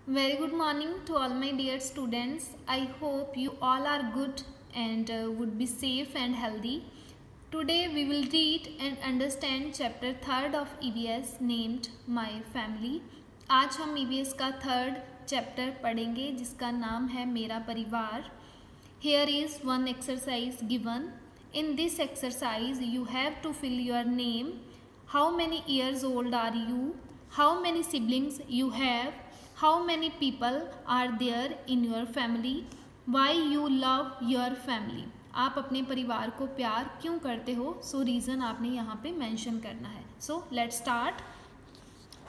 Very good morning to all my dear students. I hope you all are good and would be safe and healthy. Today we will read and understand chapter 3rd of EVS named My Family. आज हम EVS का 3rd chapter पढ़ेंगे जिसका नाम है मेरा परिवार. Here is one exercise given. In this exercise you have to fill your name. How many years old are you? How many siblings you have? How many people are there in your family? Why you love your family? आप अपने परिवार को प्यार क्यों करते हो? सो reason आपने यहाँ पे मेंशन करना है. So let's start.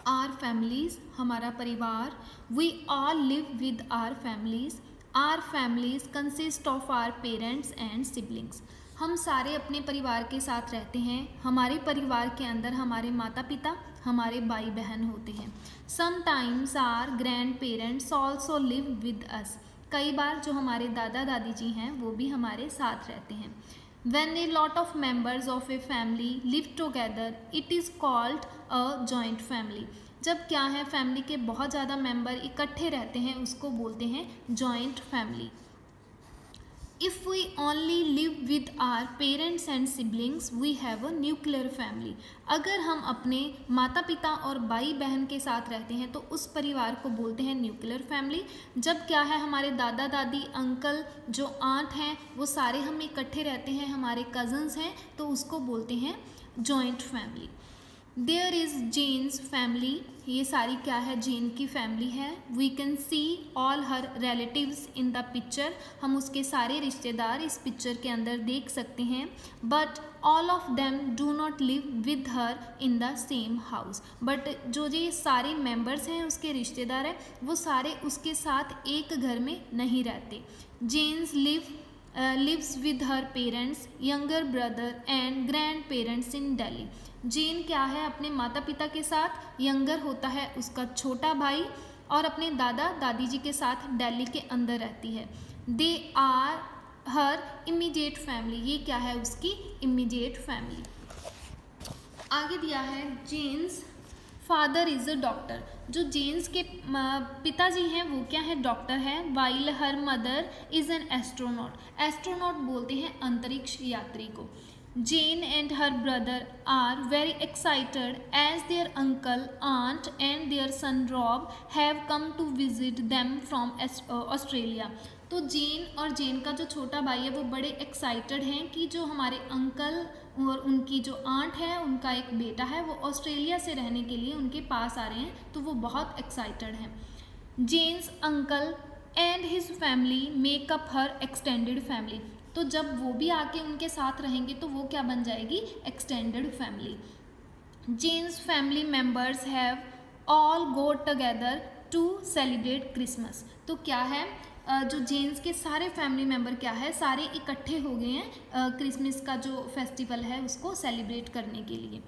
Our families, हमारा परिवार. We all live with our families. Our families consist of our parents and siblings. हम सारे अपने परिवार के साथ रहते हैं. हमारे परिवार के अंदर हमारे माता पिता, हमारे भाई बहन होते हैं. Sometimes our grandparents also live with us. कई बार जो हमारे दादा दादी जी हैं वो भी हमारे साथ रहते हैं. When a lot of members of a family live together, it is called a joint family. जब क्या है, फैमिली के बहुत ज़्यादा मेंबर इकट्ठे रहते हैं उसको बोलते हैं joint family. If we only live with our parents and siblings, we have a nuclear family. अगर हम अपने माता पिता और भाई बहन के साथ रहते हैं तो उस परिवार को बोलते हैं न्यूक्लियर फैमिली. जब क्या है, हमारे दादा दादी, अंकल, जो आंट हैं वो सारे हम इकट्ठे रहते हैं, हमारे कज़न्स हैं, तो उसको बोलते हैं joint family. There is Jane's family. ये सारी क्या है, जेन की फैमिली है. We can see all her relatives in the picture. हम उसके सारे रिश्तेदार इस पिक्चर के अंदर देख सकते हैं. But all of them do not live with her in the same house. But जो ये सारे मेंबर्स हैं, उसके रिश्तेदार हैं, वो सारे उसके साथ एक घर में नहीं रहते. Jane's lives with her parents, younger brother and grandparents in Delhi. जेन क्या है, अपने माता पिता के साथ, यंगर होता है उसका छोटा भाई, और अपने दादा दादी जी के साथ दिल्ली के अंदर रहती है. They are her immediate family. ये क्या है, उसकी इमीडिएट फैमिली. आगे दिया है Jane's father is a doctor. जो जेन्स के पिताजी हैं वो क्या है, डॉक्टर है. While her mother is an astronaut. Astronaut बोलते हैं अंतरिक्ष यात्री को. Jane and her brother are very excited as their uncle, aunt and their son Rob have come to visit them from Australia. तो जेन और जेन का जो छोटा भाई है वो बड़े एक्साइटेड हैं कि जो हमारे अंकल और उनकी जो आंट है, उनका एक बेटा है, वो ऑस्ट्रेलिया से रहने के लिए उनके पास आ रहे हैं, तो वो बहुत एक्साइटेड हैं. Jane's uncle and his family make up her extended family. तो जब वो भी आके उनके साथ रहेंगे तो वो क्या बन जाएगी, extended family. Jane's family members have all go together to celebrate Christmas. तो क्या है, जो जेन्स के सारे फैमिली मेम्बर क्या है, सारे इकट्ठे हो गए हैं क्रिसमस का जो फेस्टिवल है उसको सेलिब्रेट करने के लिए.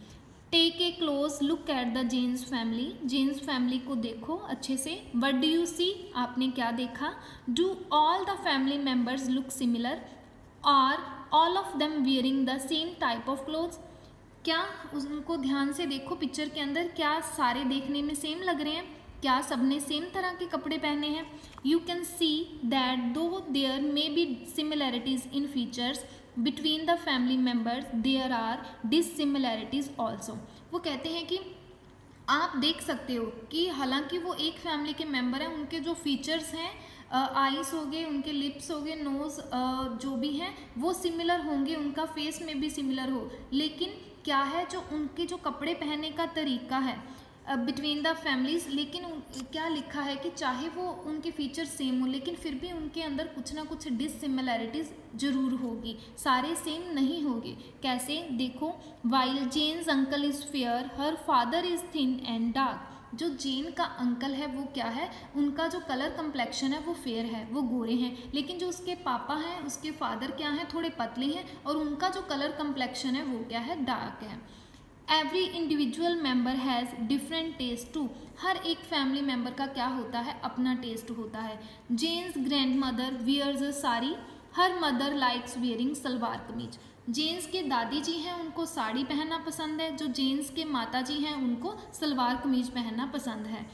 Take a close look at the Jane's family. Jane's family को देखो अच्छे से. व्हाट डू यू सी, आपने क्या देखा. Do all the family members look similar. Are all of them wearing the same type of clothes. क्या उनको ध्यान से देखो पिक्चर के अंदर, क्या सारे देखने में सेम लग रहे हैं, क्या सबने सेम तरह के कपड़े पहने हैं. You can see that though there may be similarities in features between the family members, there are dissimilarities also. वो कहते हैं कि आप देख सकते हो कि हालांकि वो एक फैमिली के मेम्बर हैं, उनके जो फीचर्स हैं, आईज हो गए, उनके लिप्स हो गए, नोज़ जो भी हैं वो सिमिलर होंगे, उनका फेस में भी सिमिलर हो, लेकिन क्या है, जो उनके जो कपड़े पहनने का तरीका है बिटवीन द फैमिलीज, लेकिन क्या लिखा है कि चाहे वो उनके फीचर सेम हो लेकिन फिर भी उनके अंदर कुछ ना कुछ डिससिमिलैरिटीज़ जरूर होगी, सारे सेम नहीं होंगे. कैसे, देखो. While Jane's uncle is fair, her father is thin and dark. जो जेन का अंकल है वो क्या है, उनका जो कलर कम्प्लेक्शन है वो फेयर है, वो गोरे हैं, लेकिन जो उसके पापा हैं, उसके फादर क्या हैं, थोड़े पतले हैं, और उनका जो कलर कम्प्लेक्शन है वो क्या है, डार्क है. Every individual member has different taste too. हर एक फैमिली मेंबर का क्या होता है, अपना टेस्ट होता है. Jane's grandmother wears a sari, her mother likes wearing salwar kameez. Jane's के दादी जी हैं उनको साड़ी पहनना पसंद है, जो जेन्स के माता जी हैं उनको सलवार कमीज पहनना पसंद है.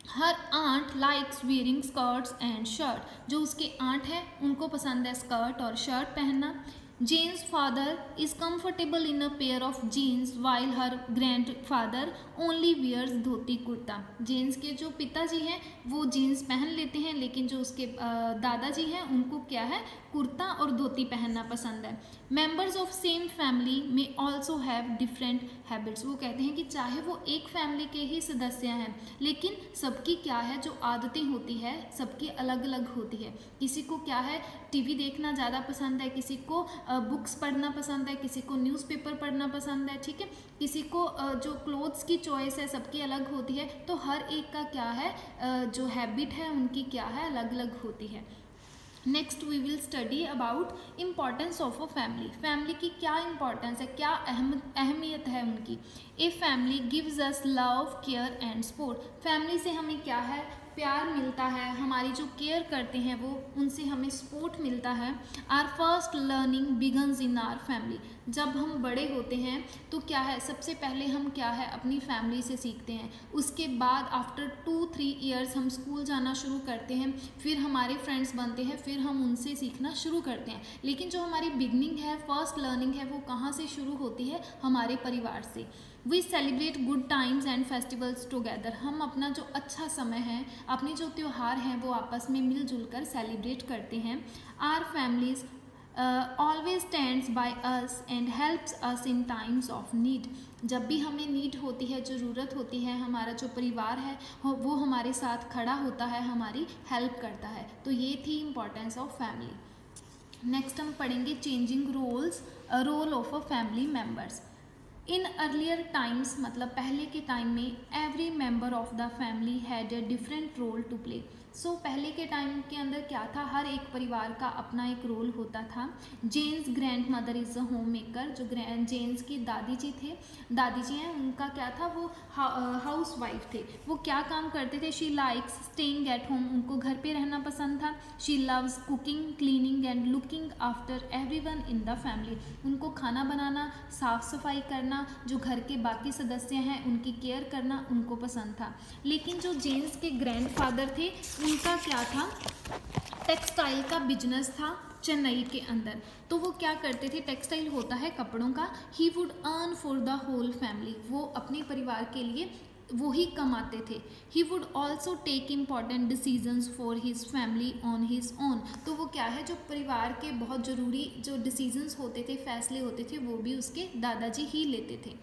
Her aunt likes wearing skirts and shirt, जो उसके आंट है उनको पसंद है स्कर्ट और शर्ट पहनना। Jane's father is comfortable in a pair of jeans while her grandfather only wears dhoti kurta. Jane's के जो पिताजी हैं वो जीन्स पहन लेते हैं, लेकिन जो उसके दादाजी हैं उनको क्या है, कुर्ता और धोती पहनना पसंद है। मेंबर्स ऑफ सेम फैमिली में ऑल्सो हैव डिफरेंट हैबिट्स, वो कहते हैं कि चाहे वो एक फैमिली के ही सदस्य हैं लेकिन सबकी क्या है जो आदतें होती है सबकी अलग अलग होती है। किसी को क्या है टीवी देखना ज़्यादा पसंद है, किसी को बुक्स पढ़ना पसंद है, किसी को न्यूज़पेपर पढ़ना पसंद है, ठीक है, किसी को जो क्लोथ्स की चॉइस है सबकी अलग होती है। तो हर एक का क्या है जो हैबिट है उनकी क्या है अलग अलग होती है। Next we will study about importance of a family. Family की क्या इम्पॉर्टेंस है, क्या अहमियत है उनकी। A family gives us love care and support, family से हमें क्या है प्यार मिलता है, हमारी जो केयर करते हैं वो उनसे हमें सपोर्ट मिलता है। Our first learning begins in our family, जब हम बड़े होते हैं तो क्या है सबसे पहले हम क्या है अपनी फैमिली से सीखते हैं, उसके बाद आफ्टर 2-3 ईयर्स हम स्कूल जाना शुरू करते हैं, फिर हमारे फ्रेंड्स बनते हैं, फिर हम उनसे सीखना शुरू करते हैं। लेकिन जो हमारी बिगनिंग है फर्स्ट लर्निंग है वो कहाँ से शुरू होती है, हमारे परिवार से। We celebrate good times and festivals together, हम अपना जो अच्छा समय है अपने जो त्यौहार हैं वो आपस में मिलजुल कर सेलिब्रेट करते हैं। Our families always stands by us and helps us in times of need, जब भी हमें नीड होती है ज़रूरत होती है हमारा जो परिवार है वो हमारे साथ खड़ा होता है, हमारी हेल्प करता है। तो ये थी इम्पॉर्टेंस ऑफ फैमिली। नेक्स्ट हम पढ़ेंगे changing role of a family members. In earlier times मतलब पहले के टाइम में every member of the family had a different role to play. So पहले के टाइम के अंदर क्या था, हर एक परिवार का अपना एक रोल होता था। Jane's grandmother is a homemaker, जो जेन्स की दादी जी हैं उनका क्या था वो हाउस वाइफ थे, वो क्या काम करते थे। She likes staying at home, उनको घर पे रहना पसंद था। She loves cooking cleaning and looking after everyone in the family, उनको खाना बनाना साफ़ सफाई करना, जो घर के बाकी सदस्य हैं उनकी केयर करना उनको पसंद था। लेकिन जो जेन्स के ग्रैंडफादर थे उनका क्या था, टेक्सटाइल का बिजनेस था चेन्नई के अंदर। तो वो क्या करते थे, टेक्सटाइल होता है कपड़ों का। He would earn for the whole family, वो अपने परिवार के लिए वो ही कमाते थे। He would also take important decisions for his family on his own, तो वो क्या है जो परिवार के बहुत ज़रूरी जो डिसीजंस होते थे फैसले होते थे वो भी उसके दादाजी ही लेते थे।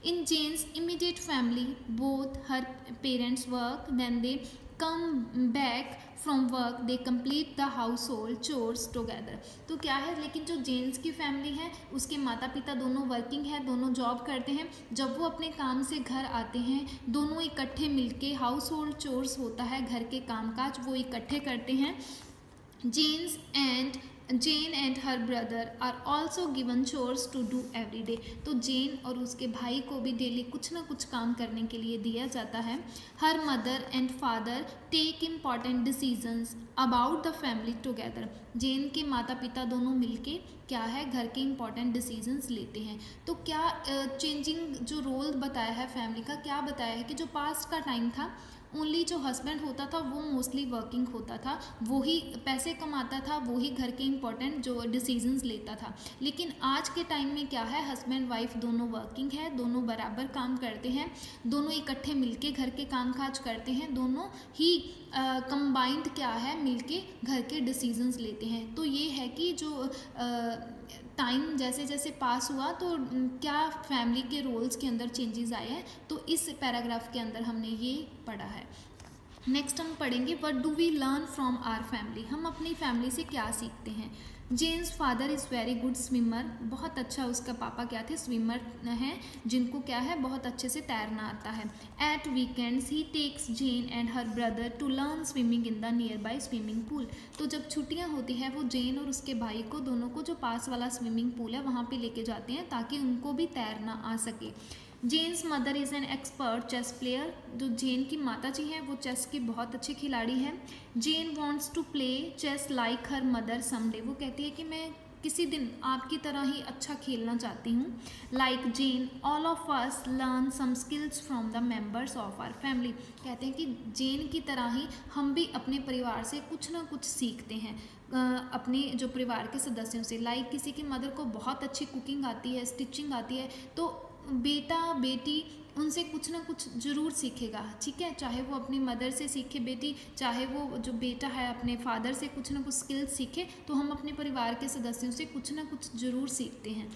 In Jane's immediate family both her parents work, then they come back from work they complete the household chores together। तो क्या है, लेकिन जो जेन्स की फैमिली है उसके माता पिता दोनों वर्किंग है, दोनों जॉब करते हैं। जब वो अपने काम से घर आते हैं दोनों इकट्ठे मिलके हाउस होल्ड चोर्स होता है घर के कामकाज वो इकट्ठे करते हैं। Jane and her brother are also given chores to do every day, तो जेन और उसके भाई को भी डेली कुछ ना कुछ काम करने के लिए दिया जाता है। Her mother and father take important decisions about the family together, Jane के माता पिता दोनों मिलके क्या है घर के इम्पॉर्टेंट डिसीजंस लेते हैं। तो क्या चेंजिंग जो रोल बताया है फैमिली का, क्या बताया है कि जो पास्ट का टाइम था ओनली जो हस्बैंड होता था वो मोस्टली वर्किंग होता था, वो ही पैसे कमाता था, वो ही घर के इम्पोर्टेंट जो डिसीजंस लेता था। लेकिन आज के टाइम में क्या है, हस्बैंड वाइफ दोनों वर्किंग है, दोनों बराबर काम करते हैं, दोनों इकट्ठे मिलके घर के कामकाज करते हैं, दोनों ही कंबाइंड क्या है मिलके घर के डिसीजंस लेते हैं। तो ये है कि जो टाइम जैसे जैसे पास हुआ तो क्या फैमिली के रोल्स के अंदर चेंजेस आए हैं, तो इस पैराग्राफ के अंदर हमने ये पढ़ा है। नेक्स्ट हम पढ़ेंगे what do we learn from our family, हम अपनी फैमिली से क्या सीखते हैं। Jane's father is very good swimmer, बहुत अच्छा उसका पापा क्या थे स्विमर हैं जिनको क्या है बहुत अच्छे से तैरना आता है। At weekends he takes Jane and her brother to learn swimming in the nearby swimming pool, तो जब छुट्टियां होती है वो जेन और उसके भाई को दोनों को जो पास वाला स्विमिंग पूल है वहाँ पे लेके जाते हैं ताकि उनको भी तैरना आ सके। Jane's mother is an expert chess player, जो जेन की माता जी हैं वो चेस की बहुत अच्छी खिलाड़ी हैं। Jane wants to play chess like her mother someday, वो कहती है कि मैं किसी दिन आपकी तरह ही अच्छा खेलना चाहती हूँ। Like Jane all of us learn some skills from the members of our family. कहते हैं कि जेन की तरह ही हम भी अपने परिवार से कुछ ना कुछ सीखते हैं, अपने जो परिवार के सदस्यों से। लाइक किसी की मदर को बहुत अच्छी कुकिंग आती है, स्टिचिंग आती है, तो बेटा बेटी उनसे कुछ ना कुछ ज़रूर सीखेगा, ठीक है। चाहे वो अपनी मदर से सीखे बेटी, चाहे वो जो बेटा है अपने फादर से कुछ ना कुछ स्किल्स सीखे, तो हम अपने परिवार के सदस्यों से कुछ ना कुछ ज़रूर सीखते हैं।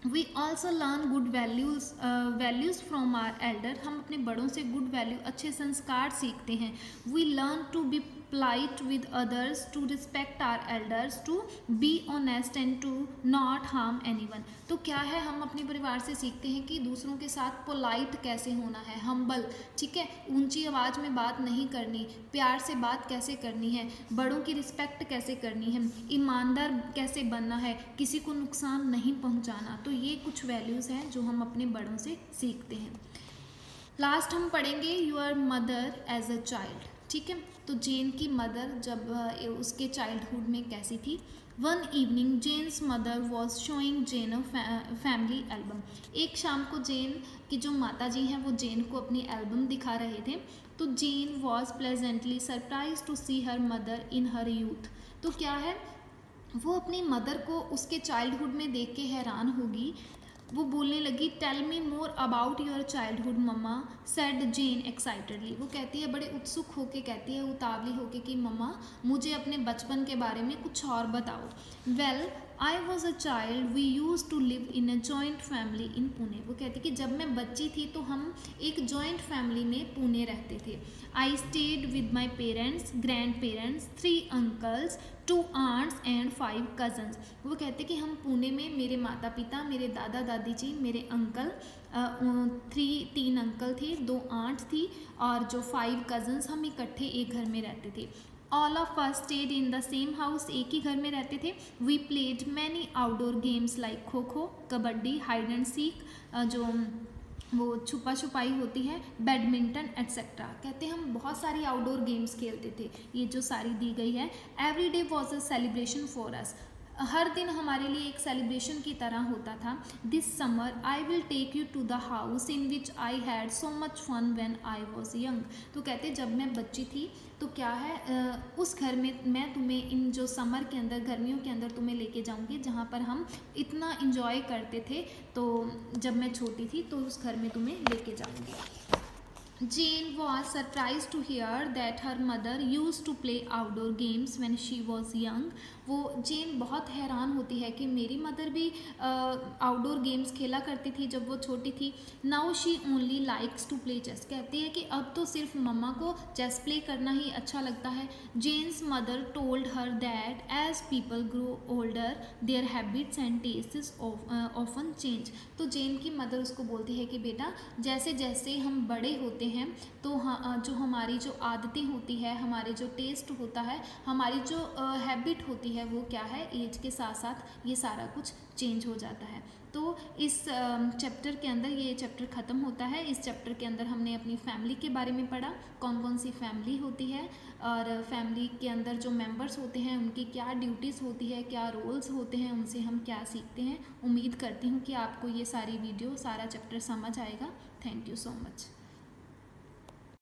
We also learn good values from our elder. हम अपने बड़ों से गुड वैल्यू, अच्छे संस्कार सीखते हैं। We learn to be polite with others, to respect our elders, to be honest and to not harm anyone। तो क्या है, हम अपने परिवार से सीखते हैं कि दूसरों के साथ पोलाइट कैसे होना है, हम्बल, ठीक है, ऊंची आवाज़ में बात नहीं करनी, प्यार से बात कैसे करनी है, बड़ों की रिस्पेक्ट कैसे करनी है, ईमानदार कैसे बनना है, किसी को नुकसान नहीं पहुंचाना। तो ये कुछ वैल्यूज़ हैं जो हम अपने बड़ों से सीखते हैं। लास्ट हम पढ़ेंगे your mother as a child, ठीक है। तो जेन की मदर जब उसके चाइल्डहुड में कैसी थी। One evening Jane's mother was showing Jane a family album. एक शाम को जेन की जो माता जी हैं वो जेन को अपनी एल्बम दिखा रहे थे। तो Jane was pleasantly surprise to see her mother in her youth. तो क्या है, वो अपनी मदर को उसके चाइल्डहुड में देख के हैरान होगी। वो बोलने लगी, tell me more about your childhood mamma, said Jane excitedly. वो कहती है, बड़े उत्सुक होके कहती है, उतावली होके कि मम्मा मुझे अपने बचपन के बारे में कुछ और बताओ। Well I was a child we use to live in a joint family in Pune. वो कहती कि जब मैं बच्ची थी तो हम एक जॉइंट फैमिली में पुणे रहते थे। I stayed with my parents, grandparents, 3 uncles, 2 aunts and 5 cousins. वो कहते कि हम पुणे में, मेरे माता पिता, मेरे दादा दादी जी, मेरे अंकल, 3 अंकल थे, 2 आंट्स थी और जो 5 कज़न्स, हम इकट्ठे एक घर में रहते थे। All of us stayed in the same house, एक ही घर में रहते थे। We played many outdoor games like kho kho, kabaddi, hide and seek, जो वो छुपा छुपाई होती है, बैडमिंटन एट्सेट्रा। कहते हैं हम बहुत सारी आउटडोर गेम्स खेलते थे। ये जो सारी दी गई है, every day was a celebration for us. हर दिन हमारे लिए एक सेलिब्रेशन की तरह होता था। This summer I will take you to the house in which I had so much fun when I was young. तो कहते जब मैं बच्ची थी तो क्या है, उस घर में मैं तुम्हें इन जो समर के अंदर, गर्मियों के अंदर तुम्हें लेके जाऊंगी जहाँ पर हम इतना इंजॉय करते थे। तो जब मैं छोटी थी तो उस घर में तुम्हें लेके जाऊंगी। Jane was surprised to hear that her mother used to play outdoor games when she was young। वो जेन बहुत हैरान होती है कि मेरी मदर भी आउटडोर गेम्स खेला करती थी जब वो छोटी थी। Now she only likes to play chess. कहती है कि अब तो सिर्फ मम्मा को चेस प्ले करना ही अच्छा लगता है। Jane's mother told her that as people grow older their habits and tastes often change. तो जेन की मदर उसको बोलती है कि बेटा जैसे जैसे हम बड़े होते हैं तो जो हमारी जो आदतें होती है, हमारे जो टेस्ट होता है, हमारी जो हैबिट होती है, वो क्या है, एज के साथ साथ ये सारा कुछ चेंज हो जाता है। तो इस चैप्टर के अंदर, ये चैप्टर ख़त्म होता है। इस चैप्टर के अंदर हमने अपनी फैमिली के बारे में पढ़ा, कौन कौन सी फैमिली होती है और फैमिली के अंदर जो मेंबर्स होते हैं उनकी क्या ड्यूटीज़ होती है, क्या रोल्स होते हैं, उनसे हम क्या सीखते हैं। उम्मीद करती हूँ कि आपको ये सारी वीडियो, सारा चैप्टर समझ आएगा। Thank you so much.